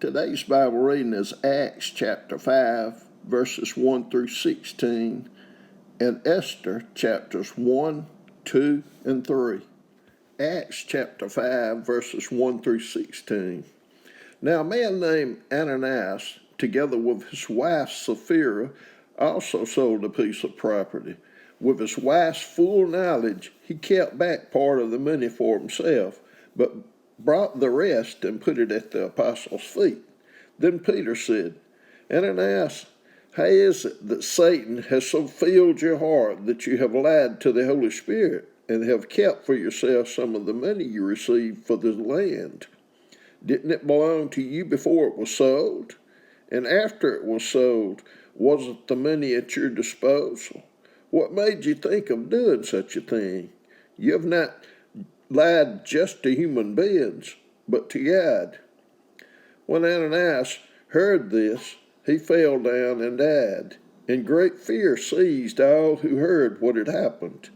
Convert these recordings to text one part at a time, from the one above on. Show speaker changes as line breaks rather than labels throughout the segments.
Today's Bible reading is Acts chapter 5, verses 1 through 16, and Esther chapters 1, 2, and 3. Acts chapter 5, verses 1 through 16. Now a man named Ananias, together with his wife Sapphira, also sold a piece of property. With his wife's full knowledge, he kept back part of the money for himself, but brought the rest and put it at the apostles' feet. Then Peter said, Ananias, how is it that Satan has so filled your heart that you have lied to the Holy Spirit and have kept for yourself some of the money you received for the land? Didn't it belong to you before it was sold? And after it was sold, wasn't the money at your disposal? What made you think of doing such a thing? You have not lied just to human beings, but to God. When Ananias heard this, he fell down and died, and great fear seized all who heard what had happened.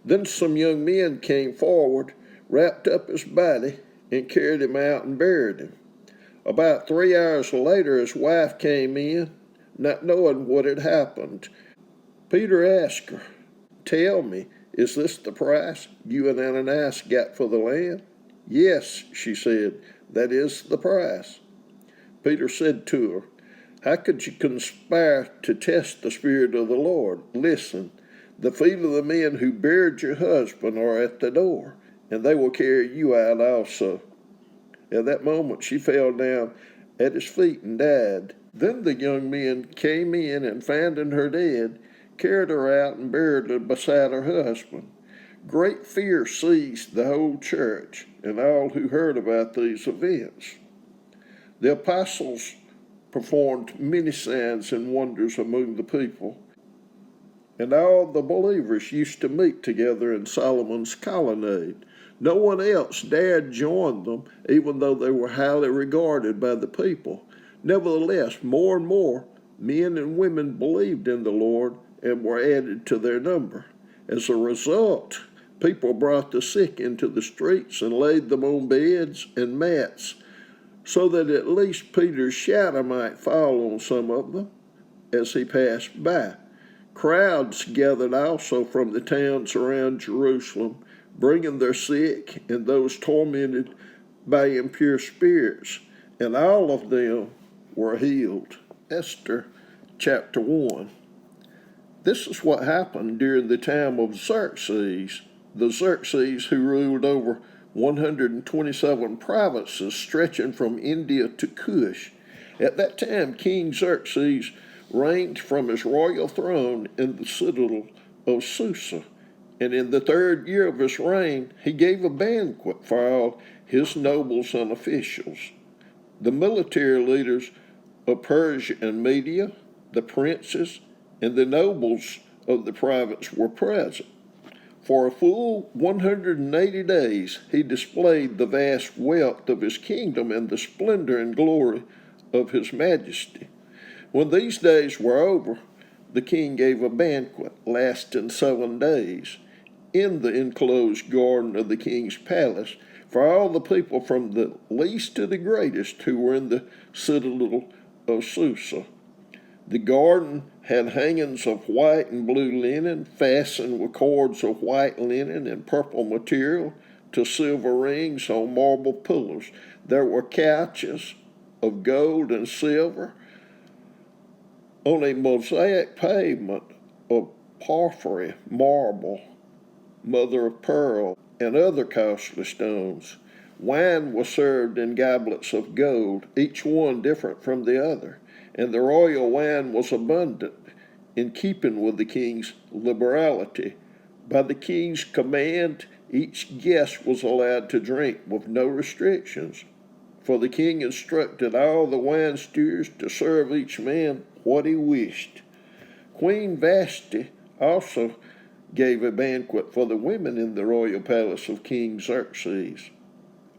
Then some young men came forward, wrapped up his body, and carried him out and buried him. About 3 hours later, his wife came in, not knowing what had happened. Peter asked her, Tell me, is this the price you and Ananias got for the land? Yes, she said, that is the price. Peter said to her, How could you conspire to test the Spirit of the Lord? Listen, the feet of the men who buried your husband are at the door, and they will carry you out also. At that moment she fell down at his feet and died. Then the young men came in and finding her dead, carried her out and buried her beside her husband. Great fear seized the whole church and all who heard about these events. The apostles performed many signs and wonders among the people, and all the believers used to meet together in Solomon's colonnade. No one else dared join them, even though they were highly regarded by the people. Nevertheless, more and more men and women believed in the Lord and were added to their number. As a result, people brought the sick into the streets and laid them on beds and mats, so that at least Peter's shadow might fall on some of them as he passed by. Crowds gathered also from the towns around Jerusalem, bringing their sick and those tormented by impure spirits, and all of them were healed. Esther chapter 1. This is what happened during the time of Xerxes, the Xerxes who ruled over 127 provinces stretching from India to Cush. At that time, King Xerxes reigned from his royal throne in the citadel of Susa. And in the 3rd year of his reign, he gave a banquet for all his nobles and officials. The military leaders of Persia and Media, the princes, and the nobles of the province were present. For a full 180 days he displayed the vast wealth of his kingdom and the splendor and glory of his majesty. When these days were over, the king gave a banquet lasting 7 days in the enclosed garden of the king's palace for all the people from the least to the greatest who were in the citadel of Susa. The garden had hangings of white and blue linen, fastened with cords of white linen and purple material to silver rings on marble pillars. There were couches of gold and silver on a mosaic pavement of porphyry, marble, mother of pearl, and other costly stones. Wine was served in goblets of gold, each one different from the other, and the royal wine was abundant, in keeping with the king's liberality. By the king's command, each guest was allowed to drink with no restrictions, for the king instructed all the wine stewards to serve each man what he wished. Queen Vashti also gave a banquet for the women in the royal palace of King Xerxes.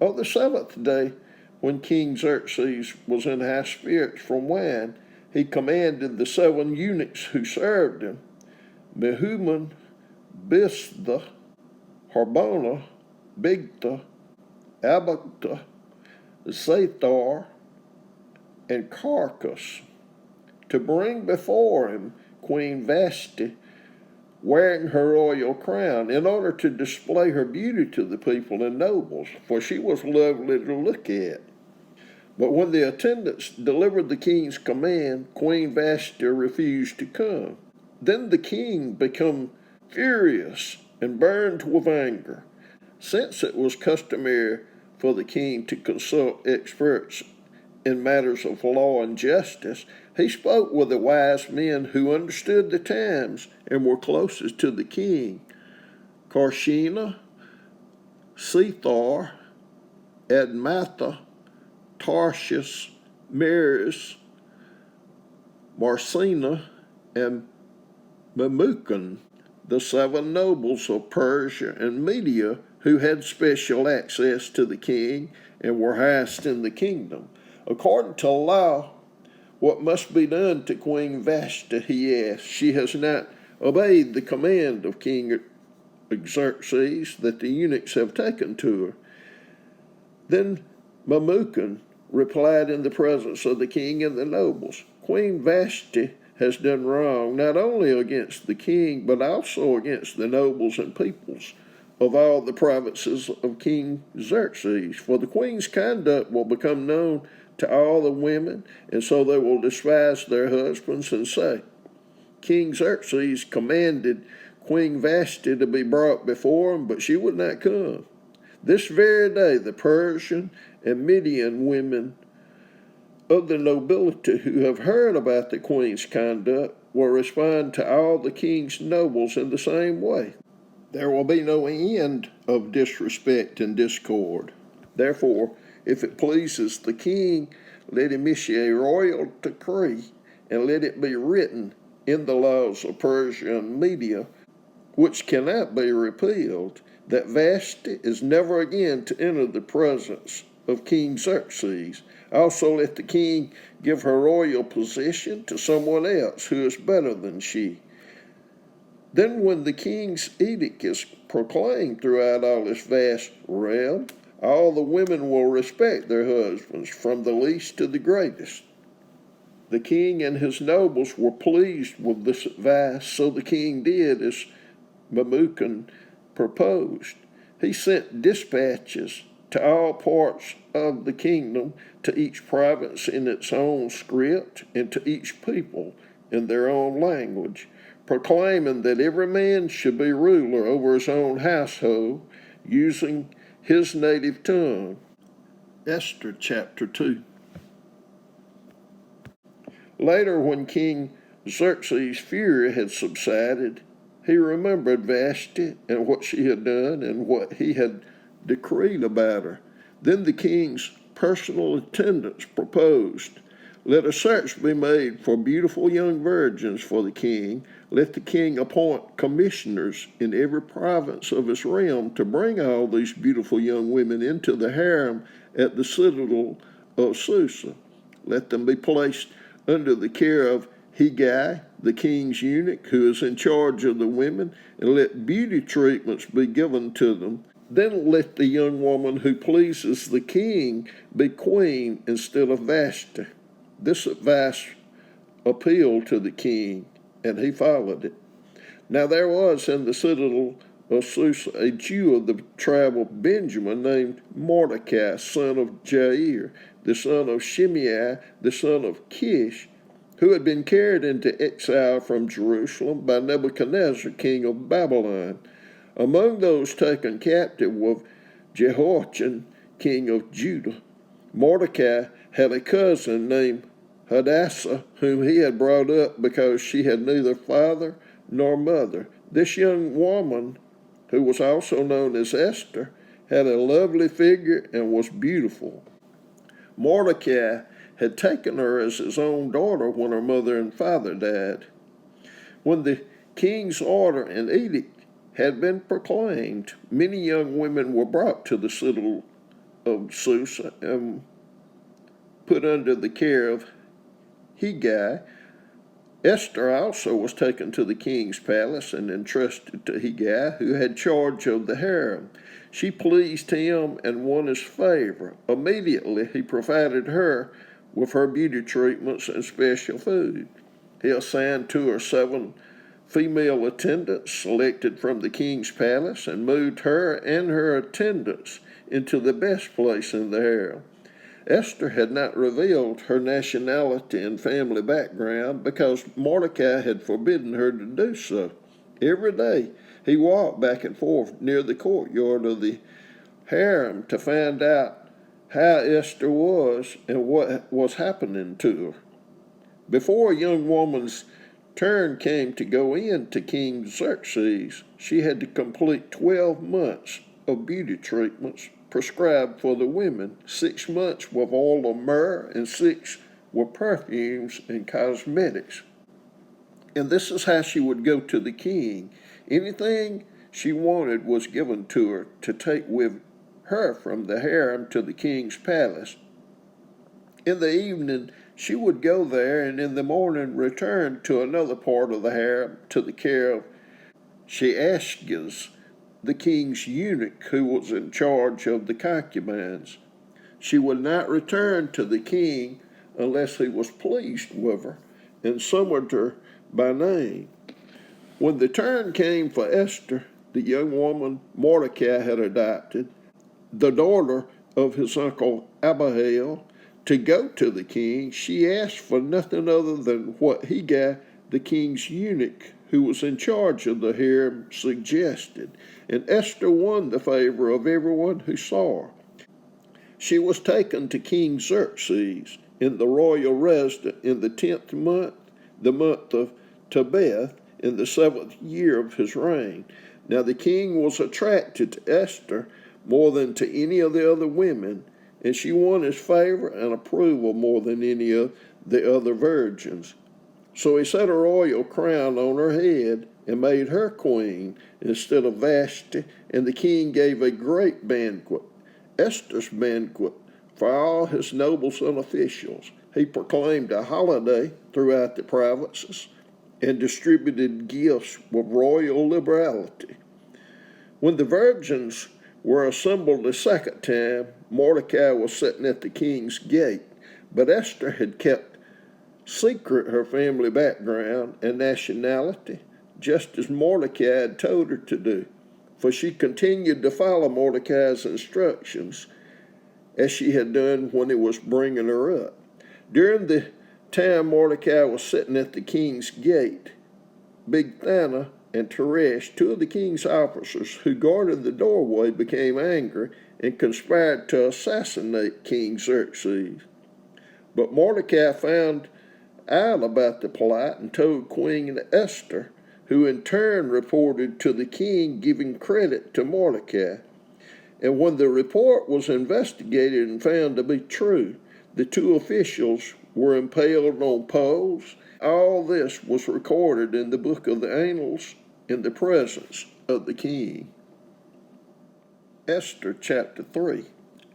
On the 7th day, when King Xerxes was in high spirits from wine, he commanded the 7 eunuchs who served him, Mehuman, Biztha, Harbona, Bigtha, Abagtha, Zathar, and Carcass, to bring before him Queen Vashti, wearing her royal crown, in order to display her beauty to the people and nobles, for she was lovely to look at. But when the attendants delivered the king's command, Queen Vashti refused to come. Then the king became furious and burned with anger. Since it was customary for the king to consult experts in matters of law and justice, he spoke with the wise men who understood the times and were closest to the king: Karshena, Sethar, Admatha, Tarshish, Meres, Marsena, and Memucan, the 7 nobles of Persia and Media who had special access to the king and were highest in the kingdom. According to law, what must be done to Queen Vashti, he asked. She has not obeyed the command of King Xerxes that the eunuchs have taken to her. Then Memucan replied in the presence of the king and the nobles, Queen Vashti has done wrong, not only against the king, but also against the nobles and peoples of all the provinces of King Xerxes. For the queen's conduct will become known to all the women, and so they will despise their husbands and say, King Xerxes commanded Queen Vashti to be brought before him, but she would not come. This very day the Persian and Median women of the nobility who have heard about the queen's conduct will respond to all the king's nobles in the same way. There will be no end of disrespect and discord. Therefore, if it pleases the king, let him issue a royal decree, and let it be written in the laws of Persia and Media, which cannot be repealed, that Vashti is never again to enter the presence of King Xerxes. Also let the king give her royal position to someone else who is better than she. Then when the king's edict is proclaimed throughout all this vast realm, all the women will respect their husbands, from the least to the greatest. The king and his nobles were pleased with this advice, so the king did as Memucan proposed. He sent dispatches to all parts of the kingdom, to each province in its own script, and to each people in their own language, proclaiming that every man should be ruler over his own household, using his native tongue. Esther chapter 2. Later, when King Xerxes' fury had subsided, he remembered Vashti and what she had done and what he had decreed about her. Then the king's personal attendants proposed, let a search be made for beautiful young virgins for the king. Let the king appoint commissioners in every province of his realm to bring all these beautiful young women into the harem at the citadel of Susa. Let them be placed under the care of Hegai, the king's eunuch, who is in charge of the women, and let beauty treatments be given to them. Then let the young woman who pleases the king be queen instead of Vashti. This advice appealed to the king, and he followed it. Now there was in the citadel of Susa a Jew of the tribe of Benjamin named Mordecai, son of Jair, the son of Shimei, the son of Kish, who had been carried into exile from Jerusalem by Nebuchadnezzar, king of Babylon. Among those taken captive was Jehoiachin, king of Judah. Mordecai had a cousin named Hadassah, whom he had brought up because she had neither father nor mother. This young woman, who was also known as Esther, had a lovely figure and was beautiful. Mordecai had taken her as his own daughter when her mother and father died. When the king's order and edict had been proclaimed, many young women were brought to the citadel of Susa and put under the care of Hegai. Esther also was taken to the king's palace and entrusted to Hegai, who had charge of the harem. She pleased him and won his favor. Immediately he provided her with her beauty treatments and special food. He assigned to her 7 female attendants selected from the king's palace and moved her and her attendants into the best place in the harem. Esther had not revealed her nationality and family background because Mordecai had forbidden her to do so. Every day he walked back and forth near the courtyard of the harem to find out how Esther was and what was happening to her. Before a young woman's turn came to go in to King Xerxes, she had to complete 12 months of beauty treatments prescribed for the women, 6 months with oil of myrrh and 6 with perfumes and cosmetics. And this is how she would go to the king. Anything she wanted was given to her to take with her from the harem to the king's palace. In the evening, she would go there, and in the morning return to another part of the harem to the care of Shaashgaz, the king's eunuch who was in charge of the concubines. She would not return to the king unless he was pleased with her and summoned her by name. When the turn came for Esther, the young woman Mordecai had adopted, the daughter of his uncle Abihail, to go to the king, she asked for nothing other than what Hegai, the king's eunuch who was in charge of the harem, suggested, and Esther won the favor of everyone who saw her. She was taken to King Xerxes in the royal residence in the 10th month, the month of Tebeth, in the 7th year of his reign. Now the king was attracted to Esther more than to any of the other women, and she won his favor and approval more than any of the other virgins. So he set a royal crown on her head and made her queen instead of Vashti, and the king gave a great banquet, Esther's banquet, for all his nobles and officials. He proclaimed a holiday throughout the provinces and distributed gifts with royal liberality. When the virgins were assembled a second time, Mordecai was sitting at the king's gate, but Esther had kept secret her family background and nationality, just as Mordecai had told her to do, for she continued to follow Mordecai's instructions as she had done when he was bringing her up. During the time Mordecai was sitting at the king's gate, Bigthana and Teresh, 2 of the king's officers who guarded the doorway, became angry and conspired to assassinate King Xerxes. But Mordecai found out about the plot and told Queen Esther, who in turn reported to the king, giving credit to Mordecai. And when the report was investigated and found to be true, the 2 officials were impaled on poles. All this was recorded in the book of the annals in the presence of the king. Esther chapter 3.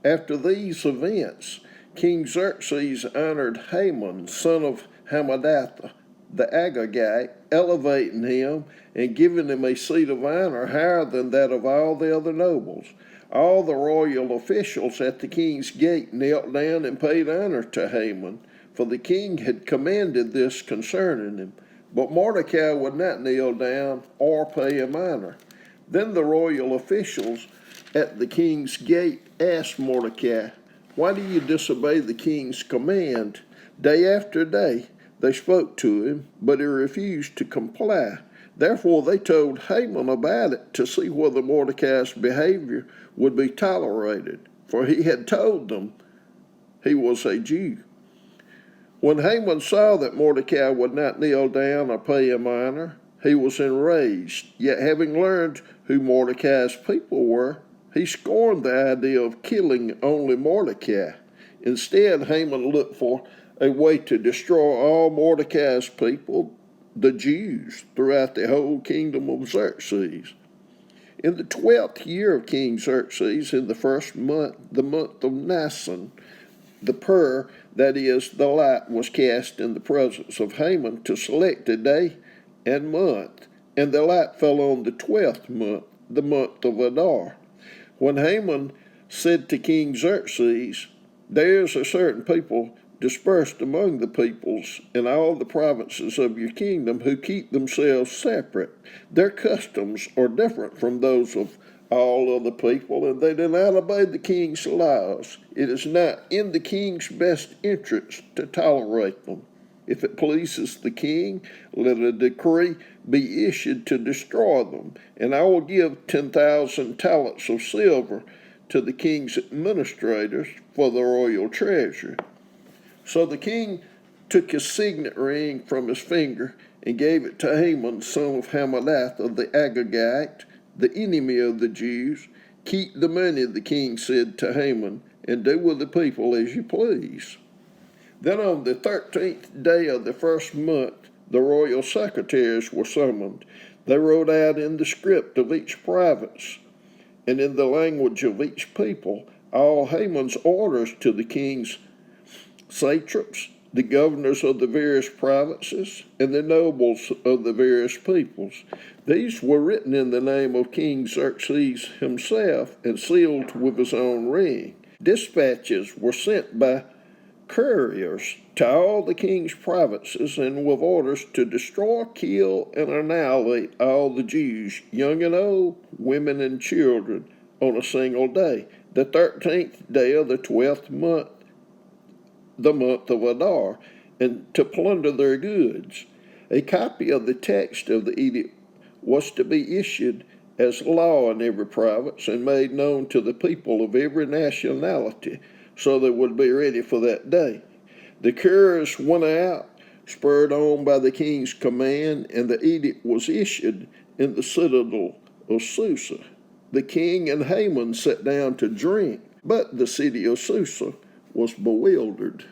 After these events, King Xerxes honored Haman, son of Hammedatha, the Agagite, elevating him and giving him a seat of honor higher than that of all the other nobles. All the royal officials at the king's gate knelt down and paid honor to Haman, for the king had commanded this concerning him. But Mordecai would not kneel down or pay him honor. Then the royal officials at the king's gate asked Mordecai, "Why do you disobey the king's command?" Day after day they spoke to him, but he refused to comply. Therefore they told Haman about it to see whether Mordecai's behavior would be tolerated, for he had told them he was a Jew. When Haman saw that Mordecai would not kneel down or pay him honor, he was enraged. Yet having learned who Mordecai's people were, he scorned the idea of killing only Mordecai. Instead, Haman looked for a way to destroy all Mordecai's people, the Jews, throughout the whole kingdom of Xerxes. In the 12th year of King Xerxes, in the first month, the month of Nisan, the pur, that is, the lot, was cast in the presence of Haman to select a day and month, and the lot fell on the 12th month, the month of Adar. When Haman said to King Xerxes, "There is a certain people dispersed among the peoples in all the provinces of your kingdom, who keep themselves separate. Their customs are different from those of all other people, and they do not obey the king's laws. It is not in the king's best interest to tolerate them. If it pleases the king, let a decree be issued to destroy them, and I will give 10,000 talents of silver to the king's administrators for the royal treasure. So the king took his signet ring from his finger and gave it to Haman, son of Hammedatha of the Agagite, the enemy of the Jews. Keep the money, the king said to Haman, and do with the people as you please. Then on the 13th day of the first month, the royal secretaries were summoned. They wrote out in the script of each province and in the language of each people all Haman's orders to the king's satraps, the governors of the various provinces, and the nobles of the various peoples. These were written in the name of King Xerxes himself and sealed with his own ring. Dispatches were sent by couriers to all the king's provinces and with orders to destroy, kill, and annihilate all the Jews, young and old, women and children, on a single day, the 13th day of the 12th month, the month of Adar, and to plunder their goods. A copy of the text of the edict was to be issued as law in every province and made known to the people of every nationality, so they would be ready for that day. The couriers went out, spurred on by the king's command, and the edict was issued in the citadel of Susa. The king and Haman sat down to drink, but the city of Susa was bewildered.